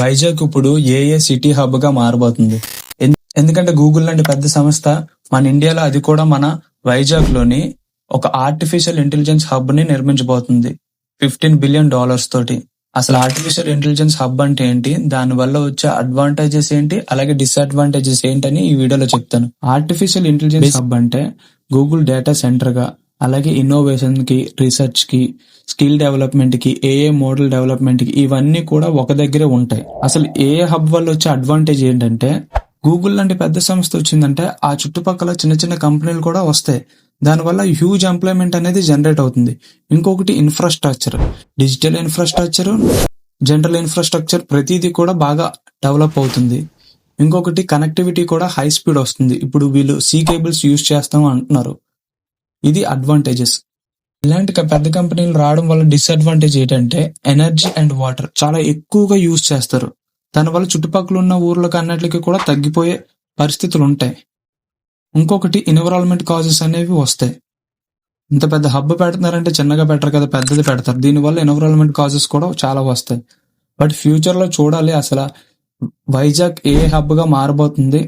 వైజాగ్ ఇప్పుడు ఏఏ city hub గా మారబోతుంది. ఎందుకంటే గూగుల్ లాంటి పెద్ద సంస్థ మన ఇండియాలో, అది కూడా మన వైజాగ్ లోని ఒక ఆర్టిఫిషియల్ ఇంటెలిజెన్స్ హబ్ ని నిర్మించబోతుంది $15 బిలియన్ తోటి. అసలు ఆర్టిఫిషియల్ ఇంటెలిజెన్స్ హబ్ అంటే ఏంటి, దాని వల్ల వచ్చే అడ్వాంటేజెస్ ఏంటి, అలాగే డిసడ్వాంటేజెస్ ఏంటని ఈ వీడియోలో చెప్తాను. ఆర్టిఫిషియల్ ఇంటెలిజెన్స్ హబ్ అంటే గూగుల్ డేటా సెంటర్ గా, అలాగే ఇన్నోవేషన్ కి, రీసెర్చ్ కి, స్కిల్ డెవలప్మెంట్ కి, ఏఏ మోడల్ డెవలప్మెంట్ కి, ఇవన్నీ కూడా ఒక దగ్గరే ఉంటాయి. అసలు ఏఏ హబ్ వల్ల వచ్చే అడ్వాంటేజ్ ఏంటంటే, గూగుల్ లాంటి పెద్ద సంస్థ వచ్చిందంటే ఆ చుట్టుపక్కల చిన్న చిన్న కంపెనీలు కూడా వస్తాయి. దానివల్ల హ్యూజ్ ఎంప్లాయ్మెంట్ అనేది జనరేట్ అవుతుంది. ఇంకొకటి infrastructure, digital infrastructure, general infrastructure, ప్రతిదీ కూడా బాగా డెవలప్ అవుతుంది. ఇంకొకటి కనెక్టివిటీ కూడా హై స్పీడ్ వస్తుంది. ఇప్పుడు వీళ్ళు సీ కేబుల్స్ యూజ్ చేస్తాం అంటున్నారు. ఇది అడ్వాంటేజెస్. ఇలాంటి పెద్ద కంపెనీలు రావడం వల్ల డిసడ్వాంటేజ్ ఏంటంటే, ఎనర్జీ అండ్ వాటర్ చాలా ఎక్కువగా యూజ్ చేస్తారు. దానివల్ల చుట్టుపక్కల ఉన్న ఊర్లకు అన్నిటికీ కూడా తగ్గిపోయే పరిస్థితులు ఉంటాయి. ఇంకొకటి ఎన్విరాన్మెంట్ కాజెస్ అనేవి వస్తాయి. ఇంత పెద్ద హబ్ పెడుతున్నారంటే చిన్నగా పెట్టరు కదా, పెద్దది పెడతారు. దీనివల్ల ఎన్విరాన్మెంట్ కాజెస్ కూడా చాలా వస్తాయి. బట్ ఫ్యూచర్ లో చూడాలి అసలు వైజాగ్ ఏ హబ్ గా మారబోతుంది.